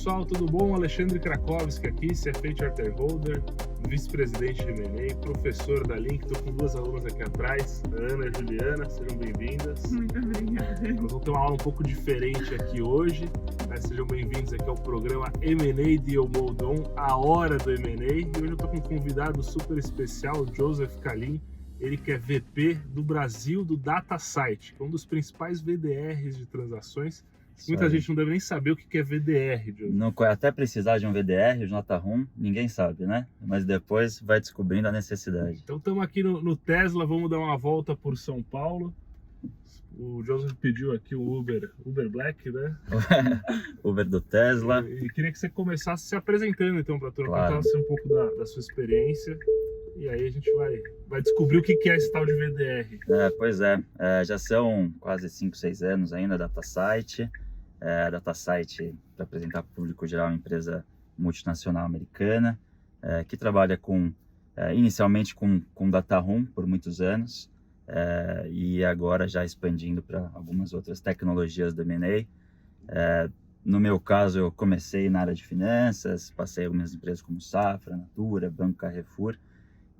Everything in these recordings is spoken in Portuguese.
pessoal, tudo bom? Alexandre Krakowski aqui, CFA Charter Holder, vice-presidente de M&A, professor da Link. Estou com duas alunas aqui atrás, a Ana e a Juliana, sejam bem-vindas. Muito obrigada. Nós vamos ter uma aula um pouco diferente aqui hoje, né? Sejam bem-vindos aqui ao programa M&A Deal Mode On, a hora do M&A. E hoje eu estou com um convidado super especial, o Joseph Kalim. Ele que é VP do Brasil do DataSite, que é um dos principais VDRs de transações. Muita gente não deve nem saber o que é VDR, Joseph. Não, até precisar de um VDR, de nota RUM, ninguém sabe, né? Mas depois vai descobrindo a necessidade. Então estamos aqui no Tesla, vamos dar uma volta por São Paulo. O Joseph pediu aqui o Uber Black, né? Uber do Tesla. E queria que você começasse se apresentando então para a turma, Claro. contasse um pouco da sua experiência. E aí a gente vai descobrir o que é esse tal de VDR. Pois é, já são quase 5, 6 anos ainda a DataSite. A DataSite, para apresentar para o público geral, é uma empresa multinacional americana que trabalha inicialmente com Data Room por muitos anos e agora já expandindo para algumas outras tecnologias do M&A. No meu caso, eu comecei na área de finanças, passei algumas empresas como Safra, Natura, Banco Carrefour,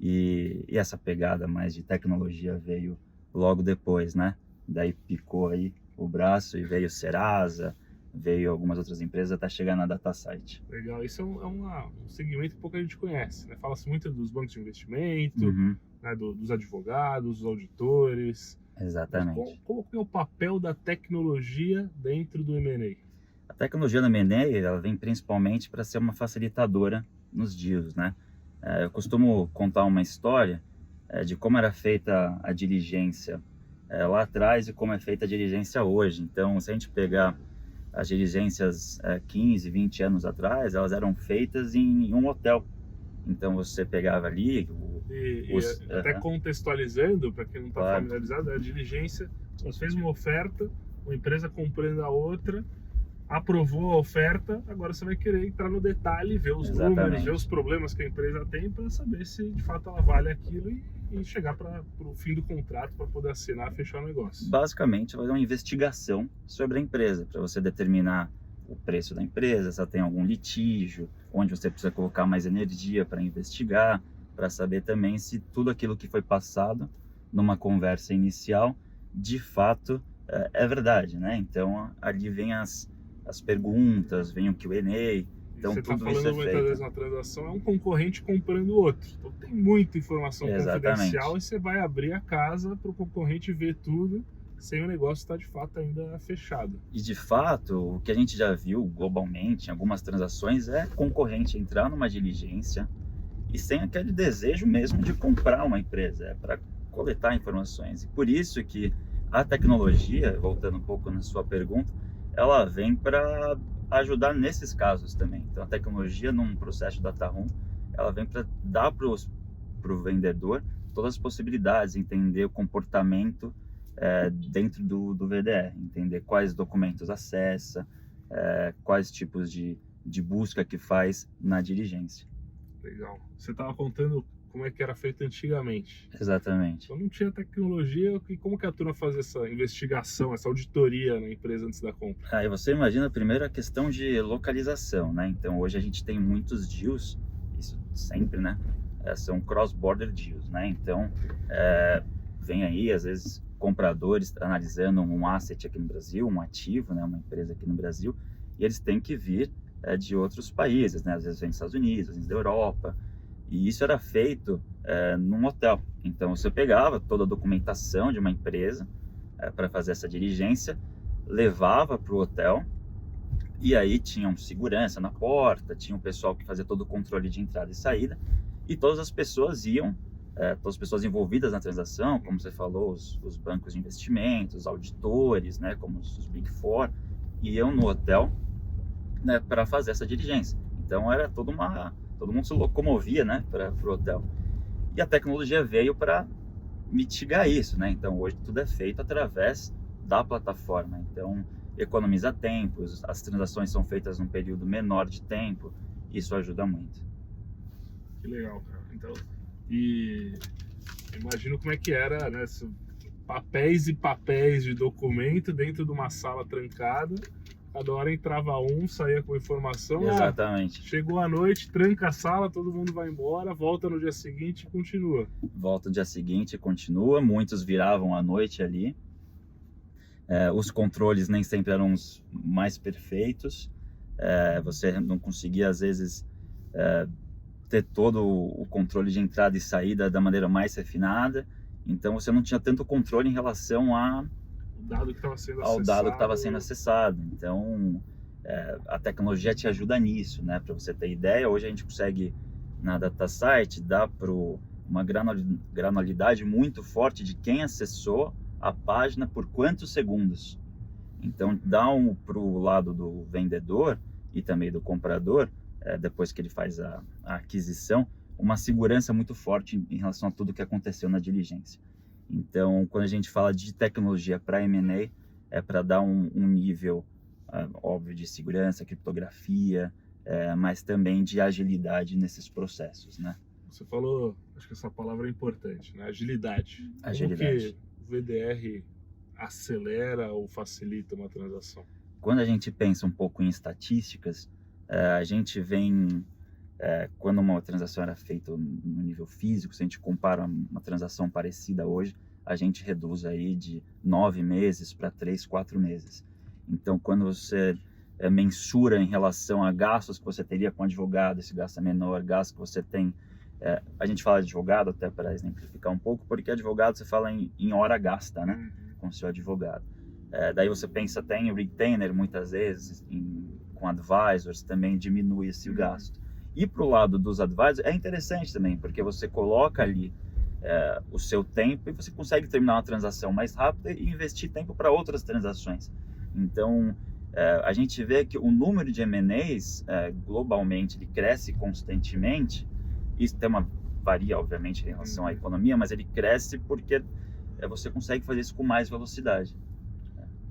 e essa pegada mais de tecnologia veio logo depois, né? Daí picou aí o braço e veio Serasa, veio algumas outras empresas até chegar na DataSite. Legal, isso é um segmento que pouca gente conhece, né? Fala-se muito dos bancos de investimento, né? Dos advogados, dos auditores. Exatamente. Qual é o papel da tecnologia dentro do M&A? A tecnologia no M&A, ela vem principalmente para ser uma facilitadora nos deals, né? Eu costumo contar uma história de como era feita a diligência lá atrás e como é feita a diligência hoje. Então, se a gente pegar as diligências 15, 20 anos atrás, elas eram feitas em um hotel. Então, você pegava ali... Até contextualizando, para quem não está Claro. familiarizado, a diligência, nós fez uma oferta, uma empresa comprando a outra, aprovou a oferta, agora você vai querer entrar no detalhe, ver os números, ver os problemas que a empresa tem para saber se de fato ela vale aquilo e chegar para o fim do contrato para poder assinar e fechar o negócio. Basicamente, vai fazer uma investigação sobre a empresa, para você determinar o preço da empresa, se ela tem algum litígio, onde você precisa colocar mais energia para investigar, para saber também se tudo aquilo que foi passado numa conversa inicial, de fato, é verdade, né? Então, ali vem as perguntas, vem o Q&A. Então, você está tudo isso falando muitas vezes na transação, é um concorrente comprando o outro. Então tem muita informação confidencial e você vai abrir a casa para o concorrente ver tudo, sem o negócio estar de fato ainda fechado. E de fato, o que a gente já viu globalmente em algumas transações é concorrente entrar numa diligência e sem aquele desejo mesmo de comprar uma empresa, para coletar informações. E por isso que a tecnologia, voltando um pouco na sua pergunta, ela vem para ajudar nesses casos também. Então, a tecnologia, num processo de data room, ela vem para dar para o vendedor todas as possibilidades, entender o comportamento dentro do VDR, entender quais documentos acessa, quais tipos de busca que faz na diligência. Legal. Você estava contando como é que era feito antigamente. Exatamente. Então não tinha tecnologia, e como que a turma fazia essa investigação, essa auditoria na empresa antes da compra? Aí você imagina primeiro a questão de localização, né? Então hoje a gente tem muitos deals, isso sempre, né? São cross-border deals, né? Então vem aí às vezes compradores analisando um asset aqui no Brasil, um ativo, né? Uma empresa aqui no Brasil, e eles têm que vir de outros países, né? Às vezes vem dos Estados Unidos, às vezes da Europa. E isso era feito num hotel. Então você pegava toda a documentação de uma empresa para fazer essa diligência, levava para o hotel e aí tinha um segurança na porta, tinha um pessoal que fazia todo o controle de entrada e saída e todas as pessoas iam, todas as pessoas envolvidas na transação, como você falou, os bancos de investimentos, os auditores, né, como os Big Four, iam no hotel, né, para fazer essa diligência. Então era todo mundo se locomovia, né, para o hotel. E a tecnologia veio para mitigar isso, né? Então hoje tudo é feito através da plataforma. Então economiza tempo, as transações são feitas num período menor de tempo. Isso ajuda muito. Que legal, cara. Então, e imagino como é que era, né? Papéis e papéis de documento dentro de uma sala trancada. cada hora entrava um, saía com informação. Exatamente. Chegou a noite, tranca a sala, todo mundo vai embora, volta no dia seguinte e continua. Volta no dia seguinte e continua. Muitos viravam à noite ali. Os controles nem sempre eram os mais perfeitos. Você não conseguia, às vezes, ter todo o controle de entrada e saída da maneira mais refinada. Então, você não tinha tanto controle em relação ao dado que estava sendo acessado. Então, a tecnologia te ajuda nisso, né? Para você ter ideia, hoje a gente consegue, na DataSite, dar uma granularidade muito forte de quem acessou a página por quantos segundos. Então, dá para o lado do vendedor e também do comprador, depois que ele faz a aquisição, uma segurança muito forte em relação a tudo que aconteceu na diligência. Então, quando a gente fala de tecnologia para M&A, é para dar um nível, óbvio, de segurança, criptografia, mas também de agilidade nesses processos, né? Você falou, acho que essa palavra é importante, né? Agilidade. Agilidade. Como que o VDR acelera ou facilita uma transação? Quando a gente pensa um pouco em estatísticas, a gente vem, quando uma transação era feita no nível físico, se a gente compara uma transação parecida hoje, a gente reduz aí de 9 meses para 3, 4 meses. Então, quando você mensura em relação a gastos que você teria com advogado, esse gasto é menor, gasto que você tem, a gente fala de advogado até para exemplificar um pouco, porque advogado você fala em hora gasta, né, com o seu advogado. Daí você pensa até em retainer, muitas vezes, com advisors, também diminui esse gasto. E para o lado dos advisors é interessante também, porque você coloca ali o seu tempo e você consegue terminar uma transação mais rápida e investir tempo para outras transações. Então, a gente vê que o número de M&As globalmente ele cresce constantemente. Isso varia, obviamente, em relação à economia, mas ele cresce porque você consegue fazer isso com mais velocidade.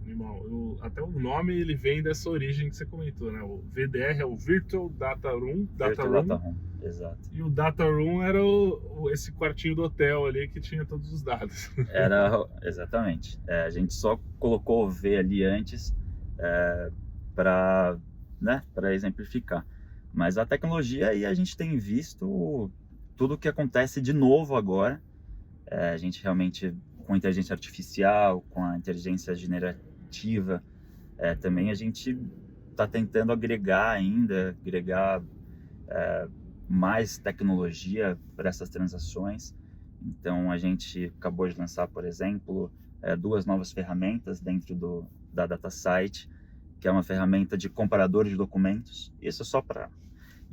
Animal. Até o nome ele vem dessa origem que você comentou, né? O VDR é o Virtual Data Room. Virtual Data Room, exato. E o Data Room era esse quartinho do hotel ali que tinha todos os dados. Exatamente. A gente só colocou o V ali antes para exemplificar. Mas a tecnologia aí a gente tem visto tudo o que acontece de novo agora. A gente realmente, com a inteligência artificial, com a inteligência generativa, também a gente está tentando agregar mais tecnologia para essas transações. Então a gente acabou de lançar, por exemplo, 2 novas ferramentas dentro da DataSite, que é uma ferramenta de comparador de documentos, isso só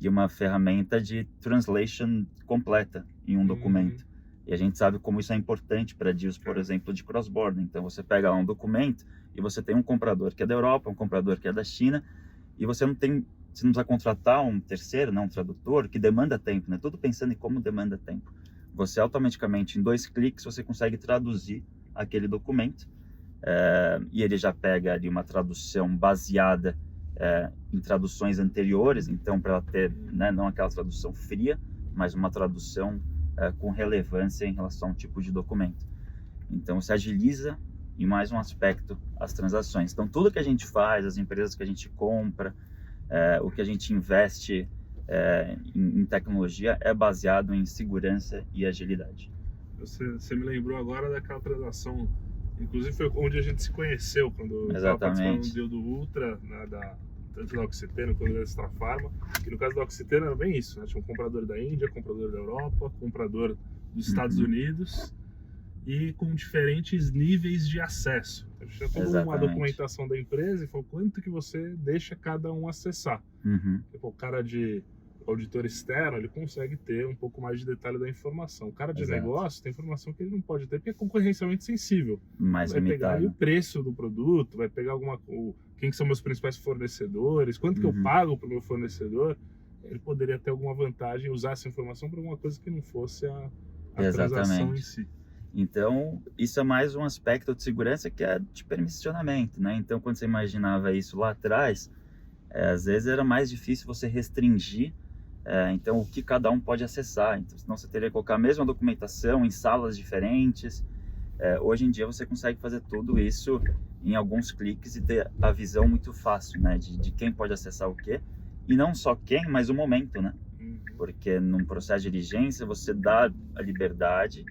e uma ferramenta de translation completa em um documento. E a gente sabe como isso é importante para deals, por exemplo, de cross-border. Então, você pega lá um documento e você tem um comprador que é da Europa, um comprador que é da China, e você não precisa contratar um terceiro, um tradutor, que demanda tempo, né? Tudo pensando em como demanda tempo. Você automaticamente, em 2 cliques, você consegue traduzir aquele documento, e ele já pega ali uma tradução baseada em traduções anteriores, então para ela ter, né, não aquela tradução fria, mas uma tradução com relevância em relação ao tipo de documento. Então, se agiliza, em mais um aspecto, as transações. Então, tudo que a gente faz, as empresas que a gente compra, o que a gente investe em tecnologia é baseado em segurança e agilidade. Você me lembrou agora daquela transação, inclusive foi onde a gente se conheceu, quando estava participando do deal do Ultra, né, tanto da Oxiteno quanto da Extra Pharma, que no caso da Oxiteno era bem isso, né? Tinha um comprador da Índia, comprador da Europa, comprador dos Estados Unidos, e com diferentes níveis de acesso. A gente tinha toda uma documentação da empresa e falou quanto que você deixa cada um acessar. Tipo, o cara de auditor externo, ele consegue ter um pouco mais de detalhe da informação. O cara de negócio tem informação que ele não pode ter porque é concorrencialmente sensível. Mais vai limitado. Pegar ali o preço do produto, vai pegar quem são meus principais fornecedores, quanto que eu pago para o meu fornecedor. Ele poderia ter alguma vantagem em usar essa informação para alguma coisa que não fosse a transação em si. Então, isso é mais um aspecto de segurança que é de permissionamento, né? Então, quando você imaginava isso lá atrás, às vezes era mais difícil você restringir então o que cada um pode acessar. Então, senão você teria que colocar a mesma documentação em salas diferentes. Hoje em dia você consegue fazer tudo isso em alguns cliques e ter a visão muito fácil, né, de quem pode acessar o quê, e não só quem, mas o momento, né? Porque num processo de diligência você dá a liberdade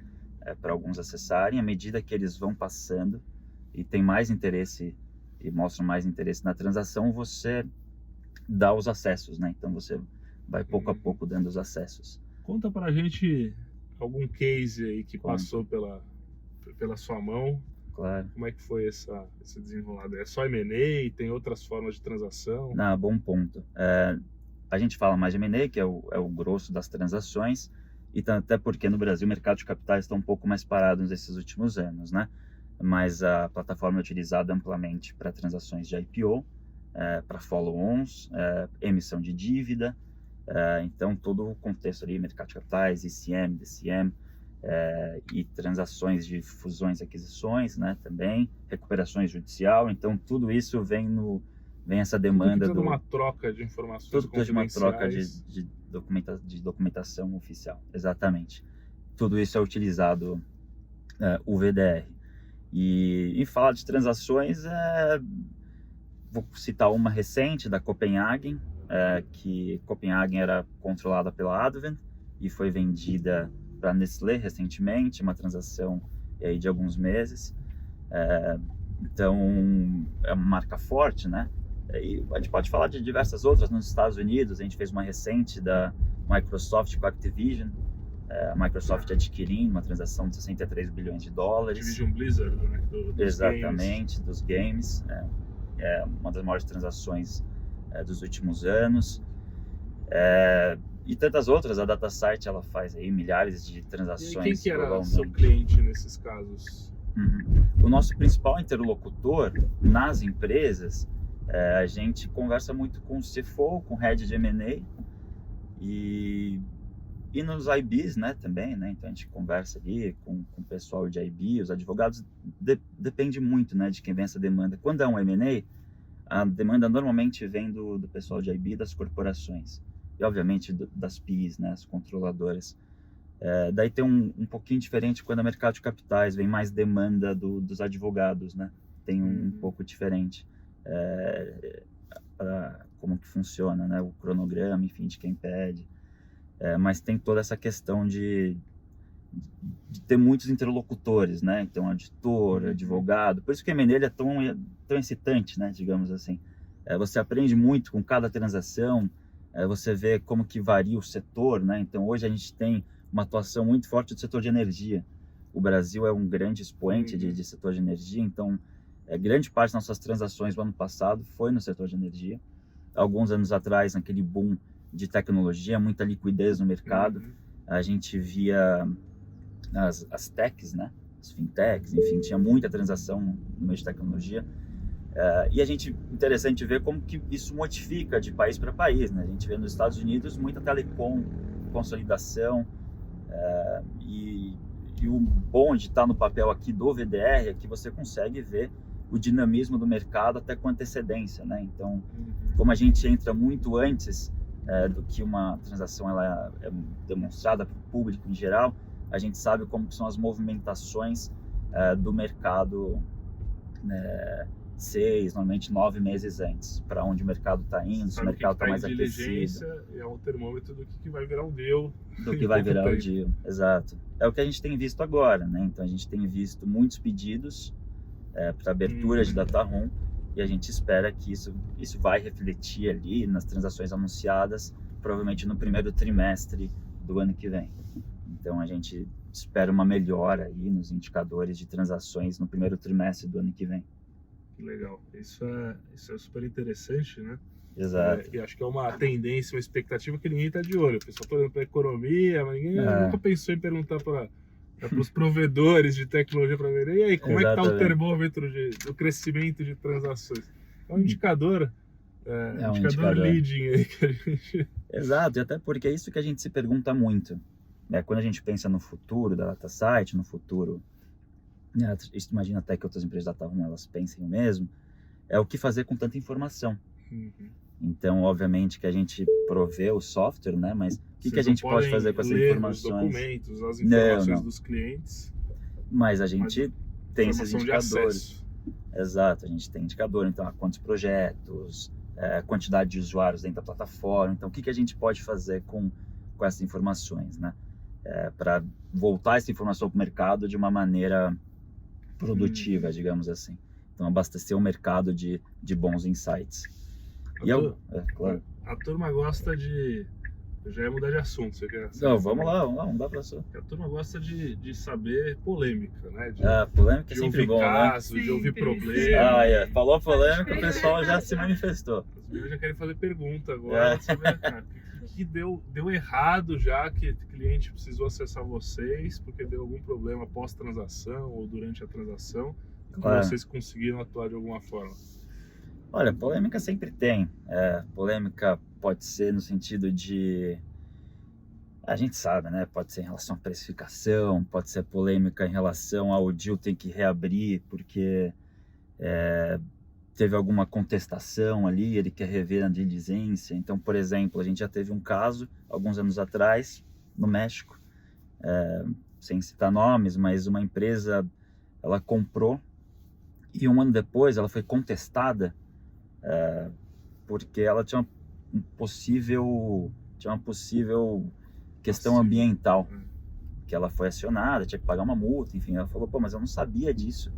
para alguns acessarem à medida que eles vão passando e tem mais interesse e mostram mais interesse na transação, você dá os acessos, né? Então você vai pouco a pouco dando os acessos. Conta pra gente algum case aí que passou pela sua mão. Claro. Como é que foi esse desenrolado? É só M&A? Tem outras formas de transação? Não, bom ponto. A gente fala mais de M&A, que é o grosso das transações, e até porque no Brasil o mercado de capitais está um pouco mais parado nesses últimos anos, né? Mas a plataforma é utilizada amplamente para transações de IPO, para follow-ons, emissão de dívida, então todo o contexto ali, mercado de capitais, ICM, DCM, e transações de fusões e aquisições, né, também, recuperações judicial, então tudo isso vem essa demanda tudo uma troca de informações tudo de uma troca de documentação oficial, exatamente. Tudo isso é utilizado o VDR. E em falar de transações, vou citar uma recente da Copenhagen, que Copenhagen era controlada pela Advent e foi vendida para Nestlé recentemente, uma transação aí de alguns meses. Então é uma marca forte, né? E a gente pode falar de diversas outras nos Estados Unidos. A gente fez uma recente da Microsoft com a Activision, a Microsoft adquirindo uma transação de 63 bilhões de dólares. Activision Blizzard, né? Exatamente, dos games. É uma das maiores transações dos últimos anos. E tantas outras. A DataSite, ela faz aí milhares de transações. E quem que era seu cliente nesses casos? O nosso principal interlocutor nas empresas, a gente conversa muito com o CFO, com o Head de M&A e nos IBs, né, também, né? Então a gente conversa ali com o pessoal de IB, os advogados, depende muito, né, de quem vem essa demanda. Quando é um M&A, a demanda normalmente vem do pessoal de IB, das corporações e obviamente das PIs, né, as controladoras. Daí tem um pouquinho diferente quando é mercado de capitais, vem mais demanda dos advogados, né? Tem um pouco diferente como que funciona, né? O cronograma, enfim, de quem pede. Mas tem toda essa questão de ter muitos interlocutores, né? Então, auditor, advogado. Por isso que o M&A é tão excitante, né? Digamos assim. Você aprende muito com cada transação, você vê como que varia o setor, né? Então, hoje a gente tem uma atuação muito forte do setor de energia. O Brasil é um grande expoente de setor de energia, então grande parte das nossas transações do ano passado foi no setor de energia. Alguns anos atrás, naquele boom de tecnologia, muita liquidez no mercado, a gente via as techs, né? As fintechs, enfim, tinha muita transação no meio de tecnologia. E a gente, interessante ver como que isso modifica de país para país, né? A gente vê nos Estados Unidos muita telecom, consolidação, e o bom de estar no papel aqui do VDR é que você consegue ver o dinamismo do mercado até com antecedência, né? Então, como a gente entra muito antes do que uma transação ela é demonstrada para o público em geral, a gente sabe como são as movimentações do mercado, né, 6, normalmente 9 meses antes, para onde o mercado está indo, se o mercado está mais aquecido. É um termômetro do que vai virar o deal. Do que vai virar o deal, exato. É o que a gente tem visto agora, né? Então a gente tem visto muitos pedidos para abertura de data room e a gente espera que isso vai refletir ali nas transações anunciadas, provavelmente no primeiro trimestre do ano que vem. Então a gente espera uma melhora aí nos indicadores de transações no primeiro trimestre do ano que vem. Legal, isso é super interessante, né? Exato. E acho que é uma tendência, uma expectativa que ninguém está de olho. O pessoal está olhando para a economia, mas ninguém nunca pensou em perguntar para os provedores de tecnologia para ver. E aí, como é que está o termômetro do crescimento de transações? É um indicador, um indicador leading aí que a gente... Exato, e até porque é isso que a gente se pergunta muito. Quando a gente pensa no futuro da DataSite, no futuro... Imagina até que outras empresas de data room elas pensem o mesmo, é o que fazer com tanta informação. Então, obviamente que a gente provê o software, né? Mas o que a gente pode fazer com essas informações? Os documentos, as informações dos clientes. Mas a gente tem esses Informação de indicadores. acesso. Exato, a gente tem indicador, então, quantos projetos, quantidade de usuários dentro da plataforma. Então, o que a gente pode fazer com essas informações, né? Para voltar essa informação para o mercado de uma maneira produtiva, digamos assim. Então, abastecer o mercado de bons insights. Claro. A turma gosta de... Eu já ia mudar de assunto, você quer? Não, vamos lá, vamos dar para sua. A turma gosta de saber polêmica, né? Polêmica é de sempre ouvir bom, caso, né? de ouvir problema. Falou polêmica, o pessoal já se manifestou. As meninas já querem fazer pergunta agora, saber, cara, que deu errado já, que o cliente precisou acessar vocês, porque deu algum problema pós-transação ou durante a transação, e vocês conseguiram atuar de alguma forma. Olha, polêmica sempre tem. Polêmica pode ser no sentido de... A gente sabe, né? Pode ser em relação à precificação, pode ser polêmica em relação ao deal ter que reabrir porque teve alguma contestação ali, ele quer rever a diligência. Então, por exemplo, a gente já teve um caso, alguns anos atrás, no México, sem citar nomes, mas uma empresa, ela comprou e um ano depois ela foi contestada porque ela tinha uma possível questão ambiental, que ela foi acionada, tinha que pagar uma multa, enfim, ela falou, mas eu não sabia disso,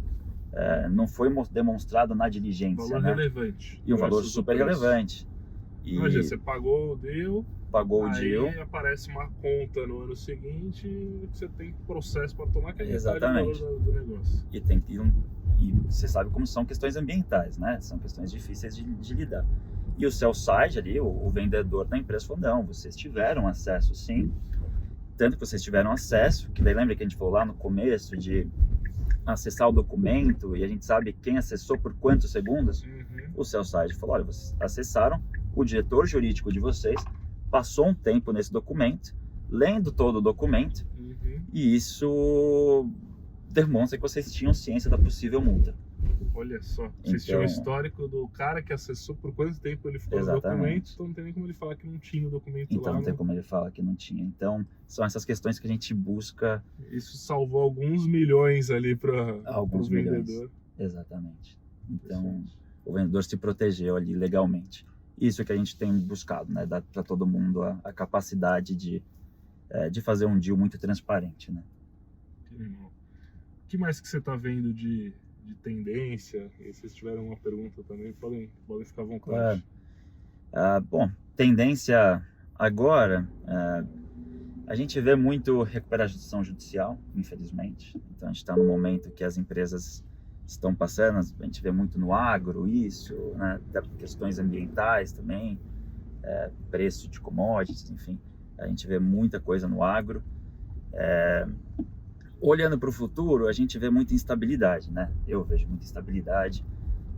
não foi demonstrado na diligência, valor relevante. E um valor super relevante. Imagina, você pagou o deal, aí aparece uma conta no ano seguinte que você tem processo para tomar, que é exatamente o valor do negócio. E você sabe como são questões ambientais, né? São questões difíceis de lidar. E o sell side ali, o vendedor da empresa falou, não, vocês tiveram acesso sim, tanto que vocês tiveram acesso, que daí lembra que a gente falou lá no começo de acessar o documento e a gente sabe quem acessou por quantos segundos. O sell side falou, olha, vocês acessaram, o diretor jurídico de vocês passou um tempo nesse documento, lendo todo o documento, e isso demonstra que vocês tinham ciência da possível multa. Olha só, vocês tinham o histórico do cara que acessou por quanto tempo ele ficou no documento, então não tem nem como ele falar que não tinha o documento lá. Então não tem como ele falar que não tinha. Então são essas questões que a gente busca. Isso salvou alguns milhões ali para o vendedor. Exatamente. Então o vendedor se protegeu ali legalmente. Isso que a gente tem buscado, né? Dar para todo mundo a capacidade de fazer um deal muito transparente, né? O que mais que você está vendo de tendência? E se vocês tiverem uma pergunta também, podem ficar à vontade. Bom, tendência agora, a gente vê muito recuperação judicial, infelizmente. Então a gente está no momento que as empresas estão passando, a gente vê muito no agro isso, né? Questões ambientais também, preço de commodities, enfim, a gente vê muita coisa no agro. Olhando para o futuro, a gente vê muita instabilidade, né? Eu vejo muita instabilidade.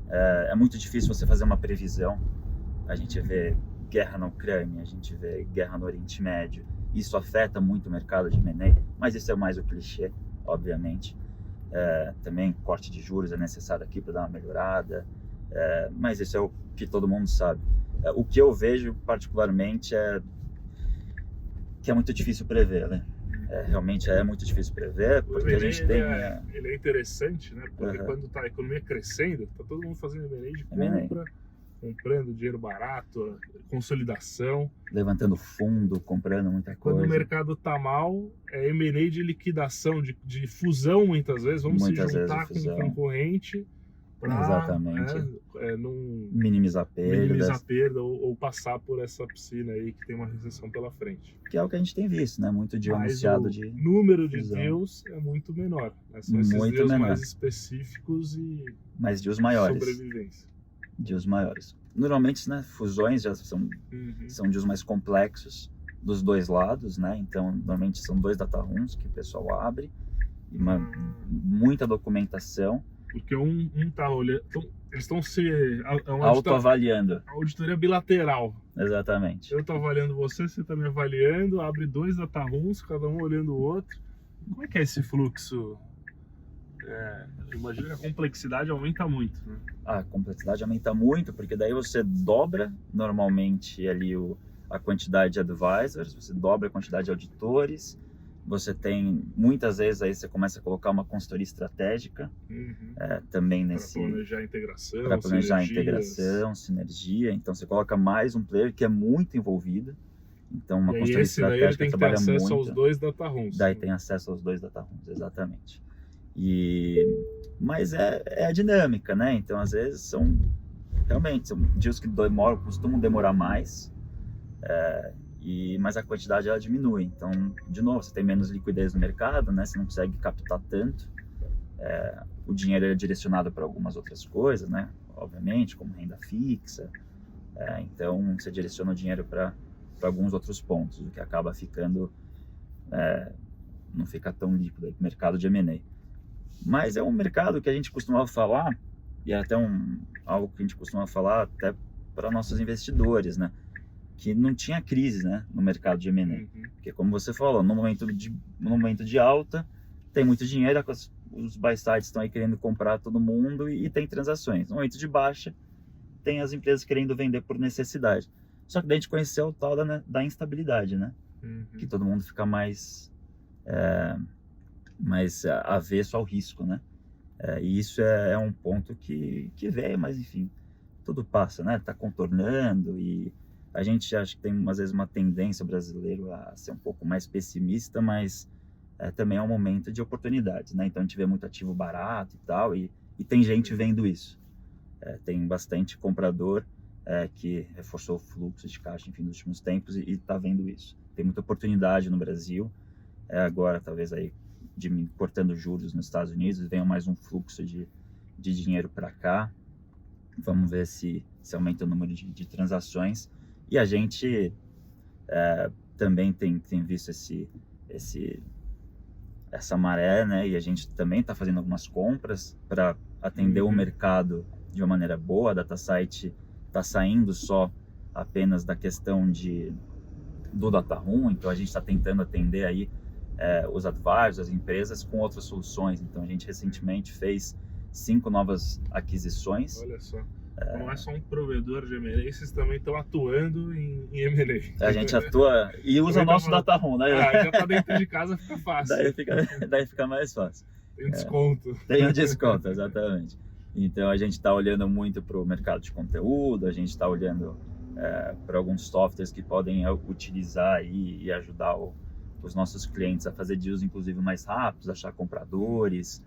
É muito difícil você fazer uma previsão. A gente vê guerra na Ucrânia, a gente vê guerra no Oriente Médio. Isso afeta muito o mercado de M&A, mas isso é mais o clichê, obviamente. Também corte de juros é necessário aqui para dar uma melhorada, mas isso é o que todo mundo sabe. O que eu vejo particularmente é que é muito difícil prever, né? Realmente é muito difícil prever, porque a gente tem... Ele é interessante, né? Porque quando está a economia crescendo, está todo mundo fazendo M&A de compra, comprando dinheiro barato, consolidação. Levantando fundo, comprando muita coisa. Quando o mercado está mal, é M&A de liquidação, de fusão muitas vezes. Vamos se juntar com um concorrente para minimizar perda ou passar por essa piscina aí que tem uma recessão pela frente. Que é o que a gente tem visto, né? Muito deal anunciado de número de fusão. deals é muito menor, né? São esses muito deals menor. mais específicos e mais deals maiores. Sobrevivência. Deals maiores. Normalmente, né, fusões já são deals mais complexos dos dois lados, né? Então, normalmente são 2 data rooms que o pessoal abre e muita documentação. Porque um tá olhando... Eles estão se... autoavaliando. A auditoria bilateral. Exatamente. Eu tô avaliando você tá me avaliando, abre 2 data rooms, cada um olhando o outro. Como é que é esse fluxo? Eu imagino que a complexidade aumenta muito, né? A complexidade aumenta muito, porque daí você dobra normalmente ali a quantidade de advisors, você dobra a quantidade de auditores, Você tem, muitas vezes, aí você começa a colocar uma consultoria estratégica, também nesse... Para planejar a integração, para planejar sinergias. a integração, sinergia. Então, você coloca mais um player que é muito envolvido. Então, uma consultoria estratégica tem que ter trabalha acesso muito. aos 2 data rooms. Daí tem acesso aos 2 data rooms, exatamente. Mas é a dinâmica, né? Então, às vezes, realmente são deals que costumam demorar mais, mas a quantidade ela diminui. Então, de novo, você tem menos liquidez no mercado, né? Você não consegue captar tanto. O dinheiro é direcionado para algumas outras coisas, né? Obviamente, como renda fixa. Então, você direciona o dinheiro para alguns outros pontos, o que acaba ficando... não fica tão líquido aí, o mercado de M&A. Mas é um mercado que a gente costumava falar, e é até algo que a gente costuma falar até para nossos investidores, né? Que não tinha crise, né, no mercado de M&A. Porque, como você falou, no momento de alta, tem muito dinheiro, os buy-sides estão aí querendo comprar todo mundo e tem transações. No momento de baixa, tem as empresas querendo vender por necessidade. Só que daí a gente conheceu o tal da instabilidade, né? Que todo mundo fica mais avesso ao risco, né? E isso é um ponto que veio, mas enfim, tudo passa, né? Tá contornando e a gente acha que tem às vezes uma tendência brasileiro a ser um pouco mais pessimista, mas também é um momento de oportunidades, né? Então a gente vê muito ativo barato e tal, e tem gente vendo isso. Tem bastante comprador que reforçou o fluxo de caixa, enfim, nos últimos tempos e está vendo isso. Tem muita oportunidade no Brasil, agora talvez aí cortando juros nos Estados Unidos, venha mais um fluxo de dinheiro para cá. Vamos ver se aumenta o número de transações. E a gente também tem visto essa maré, né? E a gente também está fazendo algumas compras para atender o mercado de uma maneira boa. A DataSite está saindo só apenas da questão do data room, então a gente está tentando atender aí os advisors, as empresas com outras soluções. Então a gente recentemente fez 5 novas aquisições. Olha só, não é só um provedor de M&A, vocês também estão atuando em M&A. A gente atua e usa o nosso data room, né? Já tá dentro de casa, fica fácil. Daí fica mais fácil. Tem desconto. Tem um desconto, exatamente. Então a gente está olhando muito para o mercado de conteúdo, a gente está olhando para alguns softwares que podem utilizar aí e ajudar os nossos clientes a fazer deals inclusive mais rápidos, achar compradores.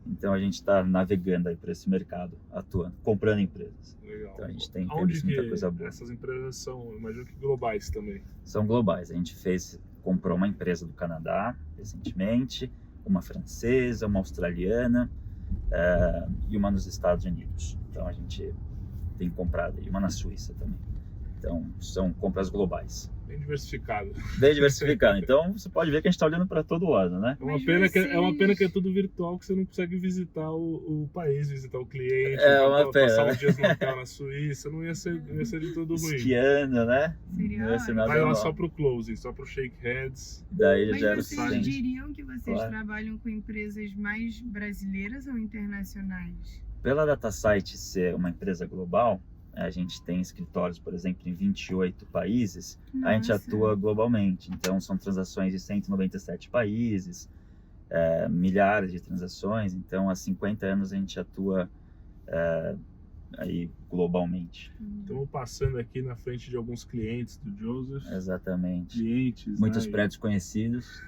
Então a gente está navegando aí para esse mercado, atuando, comprando empresas. Legal. Então a gente tem visto muita coisa boa. Essas empresas são, imagino que globais também. São globais. A gente comprou uma empresa do Canadá recentemente, uma francesa, uma australiana e uma nos Estados Unidos. Então a gente tem comprado aí uma na Suíça também. Então são compras globais. Bem diversificado. Bem diversificado. Então você pode ver que a gente está olhando para todo lado, né? É uma pena que é tudo virtual, que você não consegue visitar o país, visitar o cliente, passar uns dias no hotel na Suíça, não ia ser de tudo ruim. Esquiando, né? Seria Vai lá só pro closing, só pro shake hands. Daí Mas gera vocês diriam que vocês trabalham com empresas mais brasileiras ou internacionais? Pela DataSite ser uma empresa global, a gente tem escritórios, por exemplo, em 28 países. Nossa. A gente atua globalmente. Então, são transações de 197 países, milhares de transações. Então, há 50 anos a gente atua aí globalmente. Estamos passando aqui na frente de alguns clientes do Joseph. Exatamente. Clientes, muitos né? prédios conhecidos.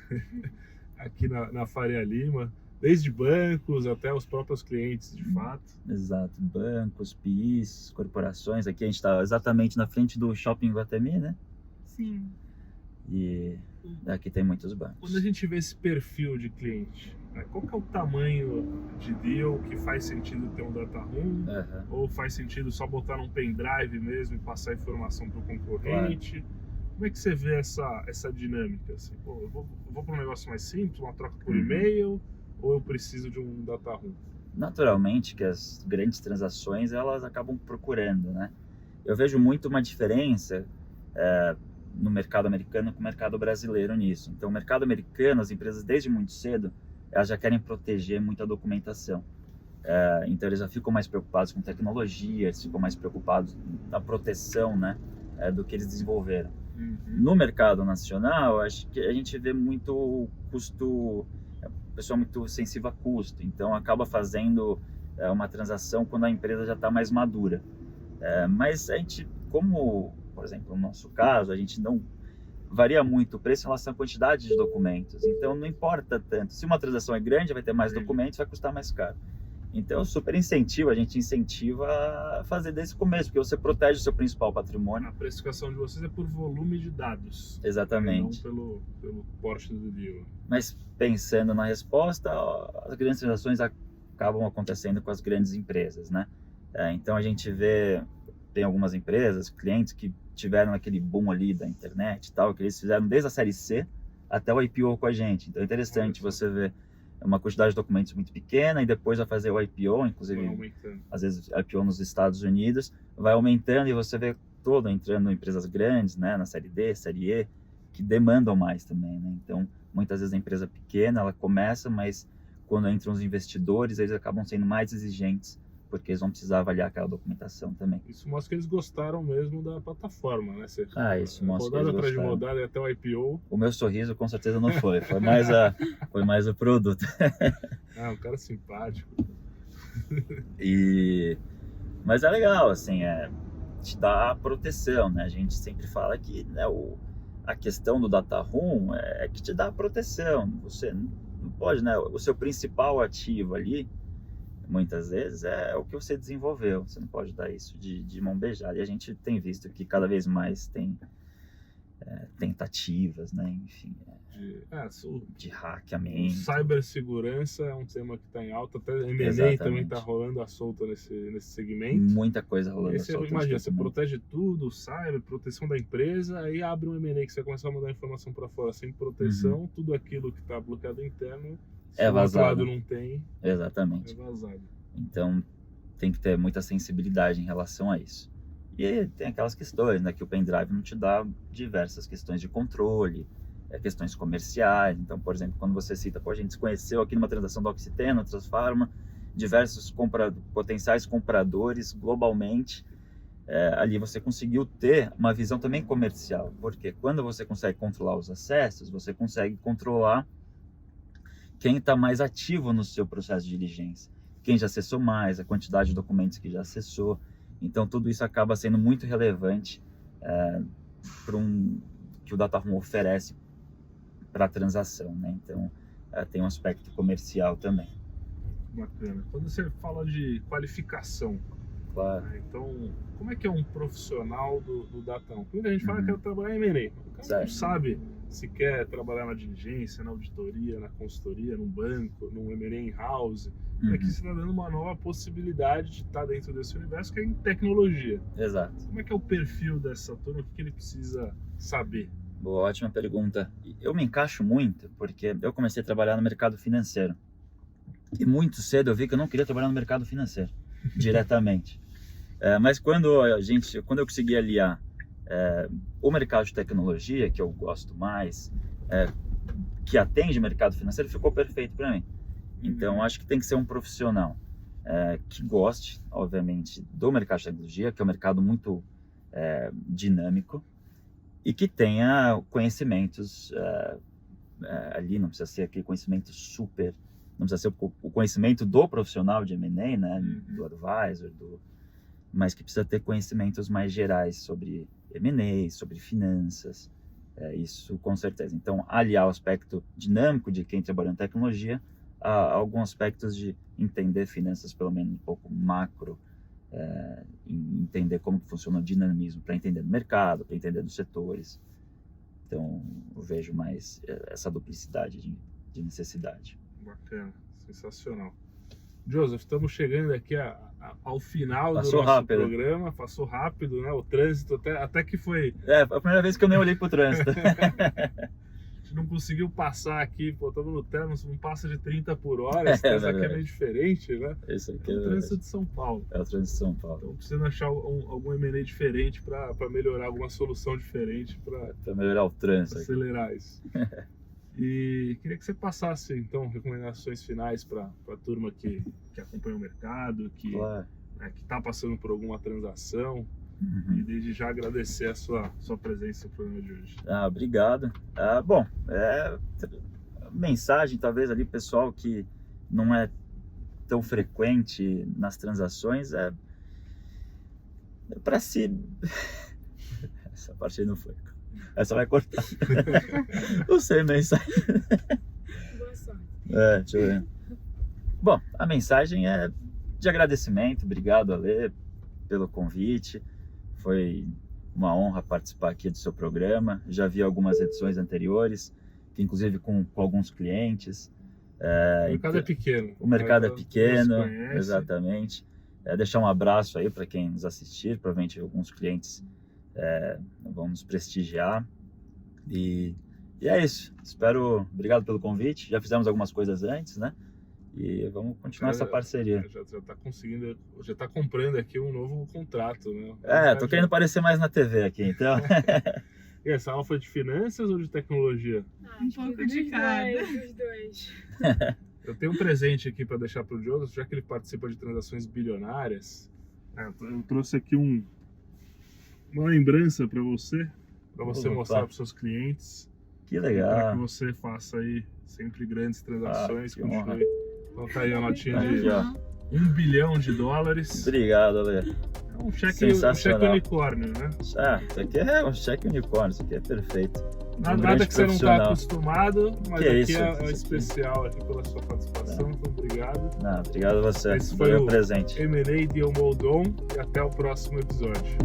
Aqui na Faria Lima. Desde bancos até os próprios clientes, de fato. Exato, bancos, PIs, corporações. Aqui a gente está exatamente na frente do Shopping Guatemi, né? Sim. E aqui tem muitos bancos. Quando a gente vê esse perfil de cliente, qual que é o tamanho de deal que faz sentido ter um data room? Ou faz sentido só botar num pendrive mesmo e passar informação para o concorrente? Claro. Como é que você vê essa dinâmica? Assim, eu vou para um negócio mais simples, uma troca por e-mail, ou eu preciso de um data room? Naturalmente que as grandes transações elas acabam procurando, né? Eu vejo muito uma diferença no mercado americano com o mercado brasileiro nisso. Então, o mercado americano, as empresas desde muito cedo, elas já querem proteger muita documentação. Então, eles já ficam mais preocupados com tecnologia, eles ficam mais preocupados na proteção, né, do que eles desenvolveram. No mercado nacional, acho que a gente vê muito custo, pessoal muito sensível a custo, então acaba fazendo uma transação quando a empresa já está mais madura. Mas a gente, como, por exemplo, no nosso caso, a gente não varia muito o preço em relação à quantidade de documentos, então não importa tanto. Se uma transação é grande, vai ter mais documentos, vai custar mais caro. Então, super incentivo, a gente incentiva a fazer desde o começo, porque você protege o seu principal patrimônio. A precificação de vocês é por volume de dados. Exatamente. Não pelo porte do deal. Mas pensando na resposta, as grandes transações acabam acontecendo com as grandes empresas, né? Então a gente vê, tem algumas empresas, clientes que tiveram aquele boom ali da internet e tal, que eles fizeram desde a série C até o IPO com a gente. Então é interessante você ver uma quantidade de documentos muito pequena e depois vai fazer o IPO, inclusive às vezes IPO nos Estados Unidos, vai aumentando e você vê todo entrando em empresas grandes, né, na série D, série E, que demandam mais também, né? Então muitas vezes a empresa pequena, ela começa, mas quando entram os investidores, eles acabam sendo mais exigentes, porque eles vão precisar avaliar aquela documentação também. Isso mostra que eles gostaram mesmo da plataforma, né? Isso mostra que eles rodada atrás de gostaram. rodada e até o IPO. O meu sorriso com certeza não foi mais o produto. Um cara simpático. Mas é legal, assim, te dá proteção, né? A gente sempre fala que, né, a questão do data room é que te dá proteção. Você não pode, né? O seu principal ativo ali, muitas vezes, é o que você desenvolveu. Você não pode dar isso de mão beijada. E a gente tem visto que cada vez mais tem tentativas, né? Enfim, de hackeamento. Cibersegurança é um tema que está em alta. Até a M&A também está rolando à solta nesse segmento. Muita coisa rolando à solta. Imagina, você protege tudo, cyber, proteção da empresa, aí abre um M&A que você começa a mandar informação para fora sem proteção, tudo aquilo que está bloqueado interno, se vazado. o outro lado não tem, exatamente. É vazado. Então tem que ter muita sensibilidade em relação a isso. E tem aquelas questões, né, que o pendrive não te dá diversas questões de controle, questões comerciais. Então, por exemplo, quando você cita, a gente se conheceu aqui numa transação da Oxiteno, Transfarma, diversos potenciais compradores globalmente, ali você conseguiu ter uma visão também comercial, porque quando você consegue controlar os acessos, você consegue controlar quem está mais ativo no seu processo de diligência, quem já acessou mais, a quantidade de documentos que já acessou. Então, tudo isso acaba sendo muito relevante que o data room oferece para a transação, né? Então, tem um aspecto comercial também. Bacana. Quando você fala de qualificação, claro. Então, como é que é um profissional do data room? Muita gente fala que quer trabalhar em M&A. O cara não sabe se quer trabalhar na diligência, na auditoria, na consultoria, num banco, num M&A in-house. Aqui você está dando uma nova possibilidade de estar dentro desse universo, que é em tecnologia. Exato. Como é que é o perfil dessa turma? O que ele precisa saber? Boa, ótima pergunta. Eu me encaixo muito, porque eu comecei a trabalhar no mercado financeiro. E muito cedo eu vi que eu não queria trabalhar no mercado financeiro, diretamente. Mas quando eu consegui aliar o mercado de tecnologia, que eu gosto mais, que atende o mercado financeiro, ficou perfeito para mim. Então, acho que tem que ser um profissional que goste, obviamente, do mercado de tecnologia, que é um mercado muito dinâmico, e que tenha conhecimentos ali, não precisa ser aquele conhecimento super, não precisa ser o conhecimento do profissional de M&A, né, do advisor, mas que precisa ter conhecimentos mais gerais sobre M&A, sobre finanças, isso com certeza. Então, aliar o aspecto dinâmico de quem trabalha em tecnologia a alguns aspectos de entender finanças, pelo menos um pouco macro, entender como que funciona o dinamismo, para entender do mercado, para entender dos setores. Então, eu vejo mais essa duplicidade de necessidade. Bacana, sensacional. Joseph, estamos chegando aqui ao final do nosso programa. Passou rápido, né? O trânsito até que foi... a primeira vez que eu nem olhei pro trânsito. A gente não conseguiu passar aqui, estamos no trânsito, não passa de 30 por hora, esse trânsito aqui é meio diferente, né? Esse aqui é o trânsito de São Paulo. É o trânsito de São Paulo. Então precisa achar algum M&A diferente para melhorar, alguma solução diferente para melhorar o trânsito. Acelerar isso. E queria que você passasse, então, recomendações finais para a turma que acompanha o mercado, que está passando por alguma transação. E desde já agradecer a sua presença no programa de hoje. Obrigado. Bom, mensagem talvez ali, pessoal, que não é tão frequente nas transações, para si... Essa parte aí não foi. Essa vai cortar. Não sei, mensagem. Boa sorte. Deixa eu ver. Bom, a mensagem é de agradecimento. Obrigado, Ale, pelo convite. Foi uma honra participar aqui do seu programa. Já vi algumas edições anteriores, inclusive com alguns clientes. O mercado é pequeno. O mercado é pequeno, exatamente. Deixar um abraço aí para quem nos assistir. Provavelmente alguns clientes vão nos prestigiar. E é isso. Obrigado pelo convite. Já fizemos algumas coisas antes, né? E vamos continuar essa parceria. Já tá conseguindo, já tá comprando aqui um novo contrato, né? Tô querendo aparecer mais na TV aqui, então. E essa aula foi de finanças ou de tecnologia? Um pouco de cada. Os dois. Eu tenho um presente aqui para deixar para o Joseph, já que ele participa de transações bilionárias. Eu trouxe aqui uma lembrança para você mostrar para os seus clientes. Que legal. Para que você faça aí sempre grandes transações. Honra. Então tá aí a notinha de $1 bilhão. Obrigado, Ale. É um cheque unicórnio, né? Isso aqui é um cheque unicórnio, isso aqui é perfeito. Nada que você não está acostumado, mas que aqui isso, é especial aqui pela sua participação, então obrigado. Obrigado a você. Esse foi o presente. M&A Deal Mode On e até o próximo episódio.